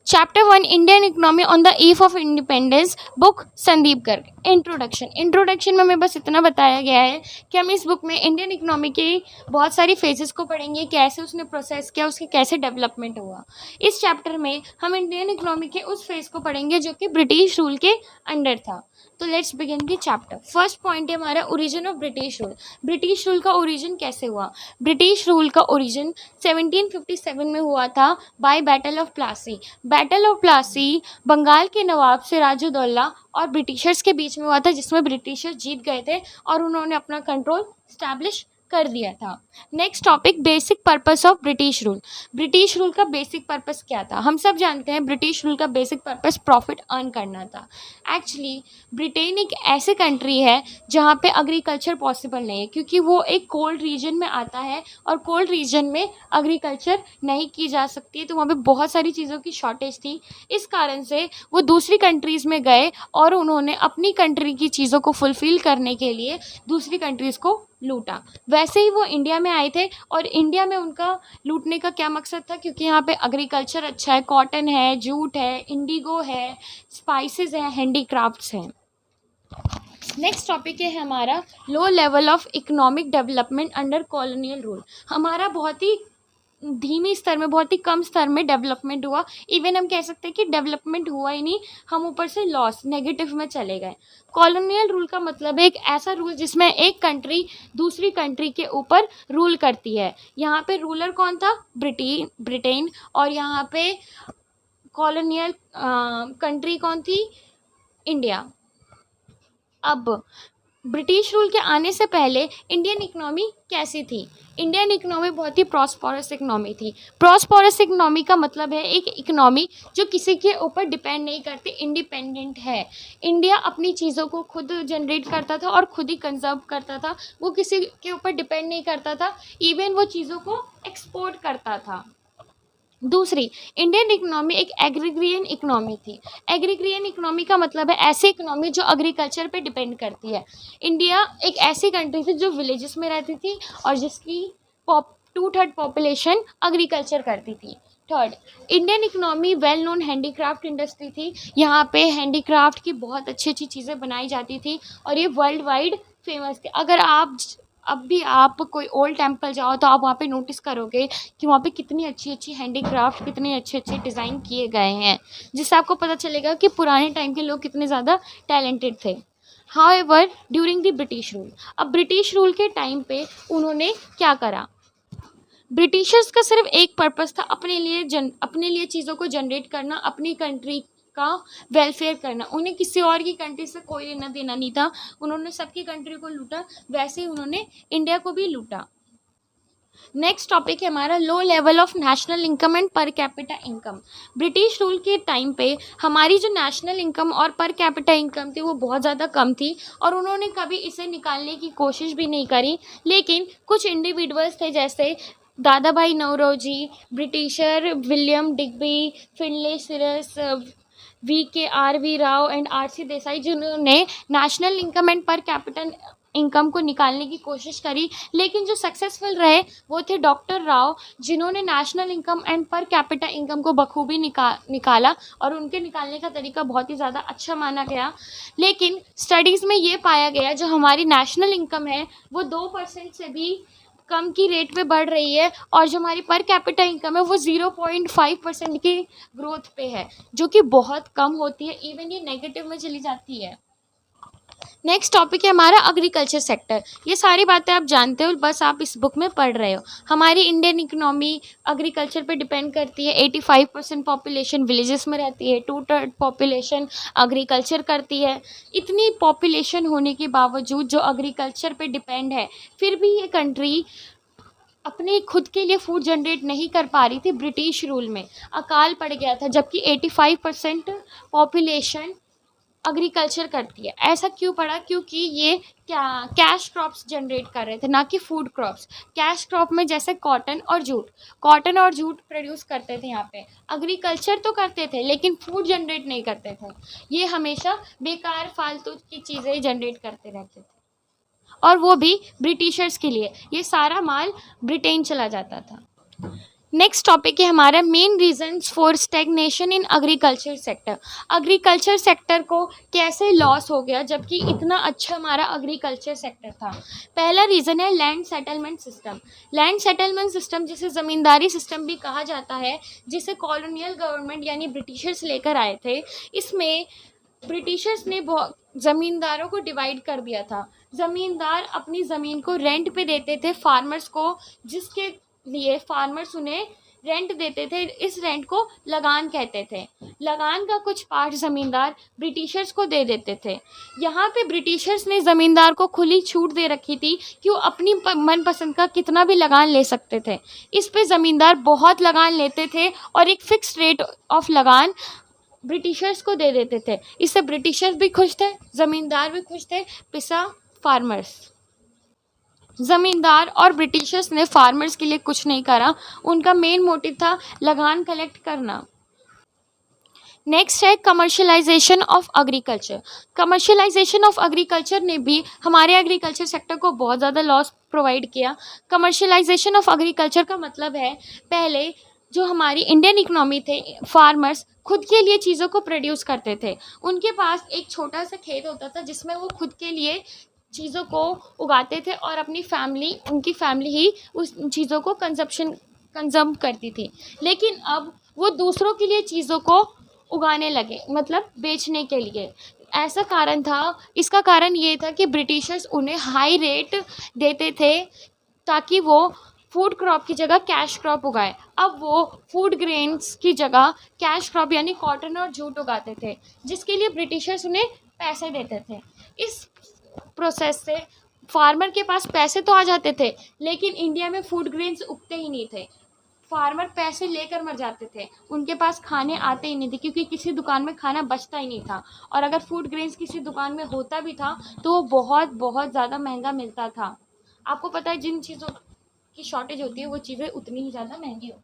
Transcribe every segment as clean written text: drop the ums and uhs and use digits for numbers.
Chapter 1 Indian economy on the eve of independence, book Sandeep Garg. Introduction में हमें बस इतना बताया गया है कि हम इस बुक में इंडियन इकोनॉमी के बहुत सारी फेजेस को पढ़ेंगे, कैसे उसने प्रोसेस किया, उसके कैसे डेवलपमेंट हुआ। इस चैप्टर में हम इंडियन इकोनॉमी के उस फेज को पढ़ेंगे जो कि ब्रिटिश रूल के अंडर था। तो let's begin the chapter. First point है हमारा origin of British rule. British rule का ओरिजिन कैसे हुआ? ब्रिटिश रूल का ओरिजिन 1757 में हुआ था by battle of Plassey. Battle of Plassey Bengal के नवाब सिराजुद्दौला और ब्रिटिशर्स के बीच में हुआ था, जिसमें ब्रिटिशर्स जीत गए थे और उन्होंने अपना कंट्रोल स्टैब्लिश कर दिया था। Next topic, basic purpose of British rule. British rule का बेसिक पर्पस क्या था? हम सब जानते हैं ब्रिटिश रूल का बेसिक पर्पस प्रॉफिट अर्न करना था। एक्चुअली ब्रिटेन एक ऐसे कंट्री है जहाँ पे एग्रीकल्चर पॉसिबल नहीं है, क्योंकि वो एक कोल्ड रीजन में आता है और कोल्ड रीजन में एग्रीकल्चर नहीं की जा सकती है, तो वहाँ पे बहुत सारी चीज़ों की शॉर्टेज थी। इस कारण से वो दूसरी कंट्रीज़ में गए और उन्होंने अपनी कंट्री की चीज़ों को फुलफ़िल करने के लिए दूसरी कंट्रीज़ को लूटा। वैसे ही वो इंडिया में आए थे और इंडिया में उनका लूटने का क्या मकसद था? क्योंकि यहाँ पे एग्रीकल्चर अच्छा है, कॉटन है, जूट है, इंडिगो है, स्पाइसेस हैं, हैंडीक्राफ्ट्स हैं। नेक्स्ट टॉपिक है हमारा low level of economic development under colonial rule. हमारा बहुत ही धीमी स्तर में, बहुत ही कम स्तर में डेवलपमेंट हुआ। इवन हम कह सकते हैं कि डेवलपमेंट हुआ ही नहीं, हम ऊपर से लॉस, नेगेटिव में चले गए। कॉलोनियल रूल का मतलब है एक ऐसा रूल जिसमें एक कंट्री दूसरी कंट्री के ऊपर रूल करती है। यहाँ पे रूलर कौन था? ब्रिटेन। और यहाँ पे कॉलोनियल कंट्री कौन थी? इंडिया। अब ब्रिटिश रूल के आने से पहले इंडियन इकोनॉमी कैसी थी? इंडियन इकोनॉमी बहुत ही प्रॉस्परस इकोनॉमी थी। प्रॉस्परस इकोनॉमी का मतलब है एक इकोनॉमी जो किसी के ऊपर डिपेंड नहीं करती, इंडिपेंडेंट है। इंडिया अपनी चीज़ों को खुद जनरेट करता था और खुद ही कंजर्व करता था, वो किसी के ऊपर डिपेंड नहीं करता था, इवन वो चीज़ों को एक्सपोर्ट करता था। दूसरी, इंडियन इकोनॉमी एक एग्रीग्रियन इकोनॉमी थी। एग्रीग्रियन इकोनॉमी का मतलब है ऐसी इकोनॉमी जो एग्रीकल्चर पे डिपेंड करती है। इंडिया एक ऐसी कंट्री थी जो विलेजेस में रहती थी और जिसकी 2/3 पॉपुलेशन एग्रीकल्चर करती थी। Third, Indian economy well known handicraft industry थी। यहाँ पे हैंडीक्राफ्ट की बहुत अच्छी अच्छी चीज़ें बनाई जाती थी और ये वर्ल्ड वाइड फेमस थी। अगर अब भी आप कोई ओल्ड टेम्पल जाओ तो आप वहाँ पे नोटिस करोगे कि वहाँ पे कितनी अच्छी अच्छी हैंडीक्राफ्ट, कितने अच्छे अच्छे डिज़ाइन किए गए हैं, जिससे आपको पता चलेगा कि पुराने टाइम के लोग कितने ज़्यादा टैलेंटेड थे। However during the British rule, अब ब्रिटिश रूल के टाइम पे उन्होंने क्या करा? ब्रिटिशर्स का सिर्फ एक पर्पस था, अपने लिए चीज़ों को जनरेट करना, अपनी कंट्री का वेलफेयर करना। उन्हें किसी और की कंट्री से कोई लेना देना नहीं था। उन्होंने सबकी कंट्री को लूटा, वैसे ही उन्होंने इंडिया को भी लूटा। नेक्स्ट टॉपिक है हमारा low level of national income and per capita income. British rule के टाइम पे हमारी जो नेशनल इनकम और पर कैपिटा इनकम थी वो बहुत ज़्यादा कम थी और उन्होंने कभी इसे निकालने की कोशिश भी नहीं करी। लेकिन कुछ इंडिविजुअल्स थे जैसे Dadabhai Naoroji, Britisher William Digby, Findlay Shirras, VKRV Rao and RC Desai, जिन्होंने national income and per capital income को निकालने की कोशिश करी। लेकिन जो सक्सेसफुल रहे वो थे डॉक्टर राव, जिन्होंने national income and per capita income को बखूबी निकाला और उनके निकालने का तरीका बहुत ही ज़्यादा अच्छा माना गया। लेकिन स्टडीज़ में ये पाया गया जो हमारी नेशनल इनकम है वो 2% से भी कम की रेट पे बढ़ रही है और जो हमारी पर कैपिटा इनकम है वो 0.5% की ग्रोथ पे है, जो कि बहुत कम होती है, इवन ये नेगेटिव में चली जाती है। नेक्स्ट टॉपिक है हमारा एग्रीकल्चर सेक्टर। ये सारी बातें आप जानते हो, बस आप इस बुक में पढ़ रहे हो। हमारी इंडियन इकोनॉमी एग्रीकल्चर पे डिपेंड करती है। 85% पॉपुलेशन विलेजेस में रहती है, 2/3 पॉपुलेशन एग्रीकल्चर करती है। इतनी पॉपुलेशन होने के बावजूद जो एग्रीकल्चर पे डिपेंड है, फिर भी ये कंट्री अपने खुद के लिए फूड जनरेट नहीं कर पा रही थी। ब्रिटिश रूल में अकाल पड़ गया था, जबकि 85% पॉपुलेशन एग्रीकल्चर करती है। ऐसा क्यों पड़ा? क्योंकि ये क्या कैश क्रॉप्स जनरेट कर रहे थे, ना कि फूड क्रॉप्स। कैश क्रॉप में जैसे कॉटन और जूट प्रोड्यूस करते थे। यहाँ पे एग्रीकल्चर तो करते थे लेकिन फूड जनरेट नहीं करते थे। ये हमेशा बेकार फालतू की चीज़ें जनरेट करते रहते थे और वो भी ब्रिटिशर्स के लिए। ये सारा माल ब्रिटेन चला जाता था। नेक्स्ट टॉपिक है हमारा main reasons for stagnation in agriculture sector. Agriculture sector को कैसे लॉस हो गया जबकि इतना अच्छा हमारा एग्रीकल्चर सेक्टर था। पहला रीज़न है land settlement system. Land settlement system जिसे ज़मींदारी सिस्टम भी कहा जाता है, जिसे कॉलोनियल गवर्नमेंट यानी ब्रिटिशर्स लेकर आए थे। इसमें ब्रिटिशर्स ने बहुत ज़मींदारों को डिवाइड कर दिया था। ज़मींदार अपनी ज़मीन को रेंट पे देते थे फार्मर्स को, जिसके लिए फार्मर्स उन्हें रेंट देते थे। इस रेंट को लगान कहते थे। लगान का कुछ पार्ट ज़मींदार ब्रिटिशर्स को दे देते थे। यहाँ पे ब्रिटिशर्स ने ज़मींदार को खुली छूट दे रखी थी कि वो अपनी मनपसंद का कितना भी लगान ले सकते थे। इस पे ज़मींदार बहुत लगान लेते थे और एक फ़िक्स रेट ऑफ लगान ब्रिटिशर्स को दे देते थे। इससे ब्रिटिशर्स भी खुश थे, ज़मींदार भी खुश थे, पिसा फार्मर्स। ज़मींदार और ब्रिटिशर्स ने फार्मर्स के लिए कुछ नहीं करा, उनका मेन मोटिव था लगान कलेक्ट करना। नेक्स्ट है commercialisation of agriculture. Commercialisation of agriculture ने भी हमारे एग्रीकल्चर सेक्टर को बहुत ज़्यादा लॉस प्रोवाइड किया। कमर्शलाइजेशन ऑफ एग्रीकल्चर का मतलब है, पहले जो हमारी इंडियन इकोनॉमी थे, फार्मर्स खुद के लिए चीज़ों को प्रोड्यूस करते थे। उनके पास एक छोटा सा खेत होता था जिसमें वो खुद के लिए चीज़ों को उगाते थे और अपनी फैमिली, उनकी फैमिली ही उस चीज़ों को कंज़म्प करती थी। लेकिन अब वो दूसरों के लिए चीज़ों को उगाने लगे, मतलब बेचने के लिए। ऐसा कारण था, इसका कारण ये था कि ब्रिटिशर्स उन्हें हाई रेट देते थे ताकि वो फूड क्रॉप की जगह कैश क्रॉप उगाए। अब वो फूड ग्रेन्स की जगह कैश क्रॉप यानी कॉटन और जूट उगाते थे, जिसके लिए ब्रिटिशर्स उन्हें पैसे देते थे। इस प्रोसेस से फार्मर के पास पैसे तो आ जाते थे, लेकिन इंडिया में फूड ग्रेन्स उगते ही नहीं थे। फार्मर पैसे लेकर मर जाते थे, उनके पास खाने आते ही नहीं थे, क्योंकि किसी दुकान में खाना बचता ही नहीं था। और अगर फूड ग्रेन्स किसी दुकान में होता भी था तो वो बहुत बहुत ज़्यादा महंगा मिलता था। आपको पता है, जिन चीज़ों की शॉर्टेज होती है वो चीज़ें उतनी ही ज़्यादा महंगी होती हैं।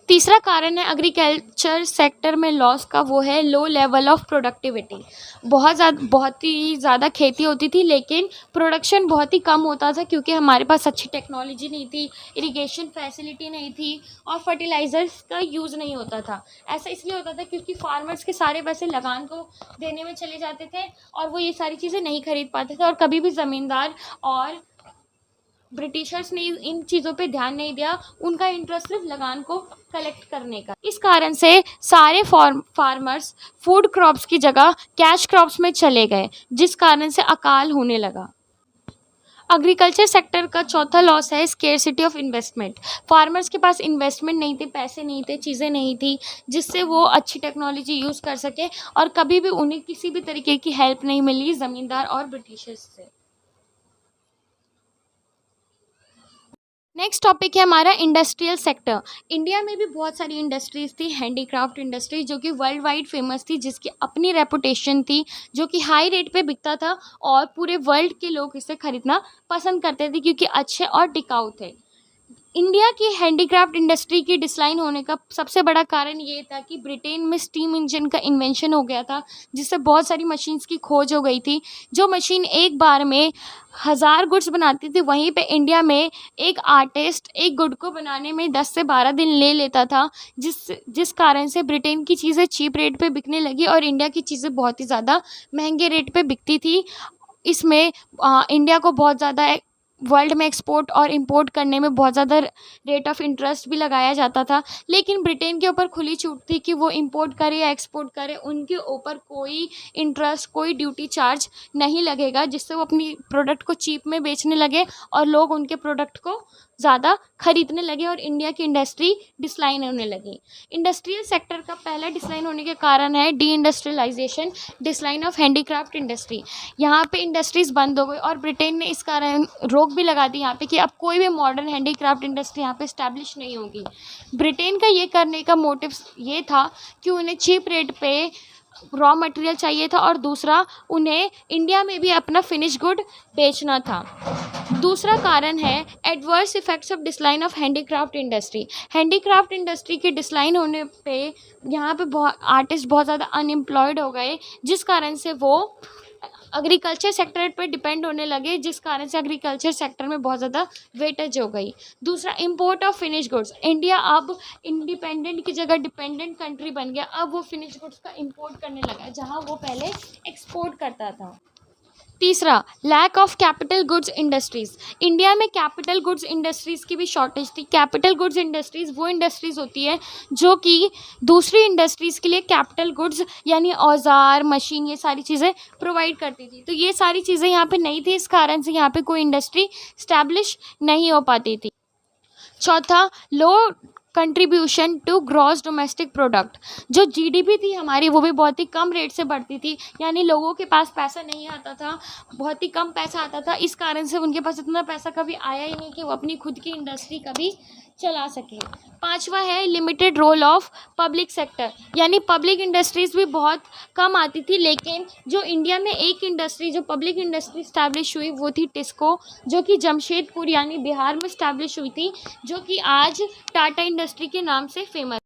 तीसरा कारण है एग्रीकल्चर सेक्टर में लॉस का, वो है लो लेवल ऑफ प्रोडक्टिविटी। बहुत ही ज़्यादा खेती होती थी लेकिन प्रोडक्शन बहुत ही कम होता था, क्योंकि हमारे पास अच्छी टेक्नोलॉजी नहीं थी, इरिगेशन फैसिलिटी नहीं थी और फर्टिलाइज़र्स का यूज़ नहीं होता था। ऐसा इसलिए होता था क्योंकि फार्मर्स के सारे पैसे लगान को देने में चले जाते थे और वो ये सारी चीज़ें नहीं खरीद पाते थे। और कभी भी ज़मींदार और ब्रिटिशर्स ने इन चीज़ों पे ध्यान नहीं दिया, उनका इंटरेस्ट सिर्फ लगान को कलेक्ट करने का। इस कारण से सारे फार्मर्स फूड क्रॉप्स की जगह कैश क्रॉप्स में चले गए, जिस कारण से अकाल होने लगा। एग्रीकल्चर सेक्टर का चौथा लॉस है स्केर्सिटी ऑफ इन्वेस्टमेंट। फार्मर्स के पास इन्वेस्टमेंट नहीं थे, पैसे नहीं थे, चीज़ें नहीं थी जिससे वो अच्छी टेक्नोलॉजी यूज़ कर सके, और कभी भी उन्हें किसी भी तरीके की हेल्प नहीं मिली ज़मींदार और ब्रिटिशर्स से। नेक्स्ट टॉपिक है हमारा इंडस्ट्रियल सेक्टर। इंडिया में भी बहुत सारी इंडस्ट्रीज़ थी, हैंडीक्राफ्ट इंडस्ट्री जो कि वर्ल्ड वाइड फेमस थी, जिसकी अपनी रेपुटेशन थी, जो कि हाई रेट पे बिकता था और पूरे वर्ल्ड के लोग इसे खरीदना पसंद करते थे क्योंकि अच्छे और टिकाऊ थे। इंडिया की हैंडीक्राफ्ट इंडस्ट्री की डिक्लाइन होने का सबसे बड़ा कारण ये था कि ब्रिटेन में स्टीम इंजन का इन्वेंशन हो गया था, जिससे बहुत सारी मशीन्स की खोज हो गई थी। जो मशीन एक बार में 1000 गुड्स बनाती थी, वहीं पे इंडिया में एक आर्टिस्ट एक गुड को बनाने में 10 से 12 दिन ले लेता था, जिस कारण से ब्रिटेन की चीज़ें चीप रेट पे बिकने लगी और इंडिया की चीज़ें बहुत ही ज़्यादा महंगे रेट पे बिकती थी। इसमें इंडिया को बहुत ज़्यादा वर्ल्ड में एक्सपोर्ट और इंपोर्ट करने में बहुत ज़्यादा रेट ऑफ इंटरेस्ट भी लगाया जाता था, लेकिन ब्रिटेन के ऊपर खुली छूट थी कि वो इंपोर्ट करे या एक्सपोर्ट करे, उनके ऊपर कोई इंटरेस्ट, कोई ड्यूटी चार्ज नहीं लगेगा, जिससे वो अपनी प्रोडक्ट को चीप में बेचने लगे और लोग उनके प्रोडक्ट को ज़्यादा खरीदने लगे और इंडिया की इंडस्ट्री डिक्लाइन होने लगी। इंडस्ट्रियल सेक्टर का पहला डिक्लाइन होने के कारण है deindustrialisation, decline of handicraft industry. यहाँ पे इंडस्ट्रीज़ बंद हो गई और ब्रिटेन ने इस कारण रोक भी लगा दी यहाँ पे कि अब कोई भी मॉडर्न हैंडीक्राफ्ट इंडस्ट्री यहाँ पे इस्टेब्लिश नहीं होगी। ब्रिटेन का ये करने का मोटिव ये था कि उन्हें चीप रेट पे रॉ मटेरियल चाहिए था और दूसरा उन्हें इंडिया में भी अपना फिनिश गुड बेचना था। दूसरा कारण है adverse effects of decline of handicraft industry. Handicraft industry के डिक्लाइन होने पे यहाँ पे आर्टिस्ट बहुत ज़्यादा अनएम्प्लॉयड हो गए, जिस कारण से वो एग्रीकल्चर सेक्टर पर डिपेंड होने लगे, जिस कारण से एग्रीकल्चर सेक्टर में बहुत ज़्यादा वेटेज हो गई। दूसरा, import of finish goods. India अब इंडिपेंडेंट की जगह डिपेंडेंट कंट्री बन गया। अब वो फिनिश गुड्स का इंपोर्ट करने लगा, जहाँ वो पहले एक्सपोर्ट करता था। तीसरा, lack of capital goods industries. India में कैपिटल गुड्स इंडस्ट्रीज़ की भी शॉर्टेज थी। कैपिटल गुड्स इंडस्ट्रीज़ वो इंडस्ट्रीज़ होती है जो कि दूसरी इंडस्ट्रीज़ के लिए कैपिटल गुड्स यानी औजार, मशीन, ये सारी चीज़ें प्रोवाइड करती थी। तो ये सारी चीज़ें यहाँ पे नहीं थी, इस कारण से यहाँ पे कोई इंडस्ट्री स्टैब्लिश नहीं हो पाती थी। चौथा, low contribution to gross domestic product. जो जीडीपी थी हमारी वो भी बहुत ही कम रेट से बढ़ती थी, यानी लोगों के पास पैसा नहीं आता था, बहुत ही कम पैसा आता था। इस कारण से उनके पास इतना पैसा कभी आया ही नहीं कि वो अपनी खुद की इंडस्ट्री कभी चला सके। पांचवा है limited role of public sector, यानी पब्लिक इंडस्ट्रीज़ भी बहुत कम आती थी। लेकिन जो इंडिया में एक इंडस्ट्री, जो पब्लिक इंडस्ट्री स्टैब्लिश हुई वो थी टिस्को, जो कि जमशेदपुर यानी बिहार में स्टैब्लिश हुई थी, जो कि आज टाटा इंडस्ट्री के नाम से फेमस।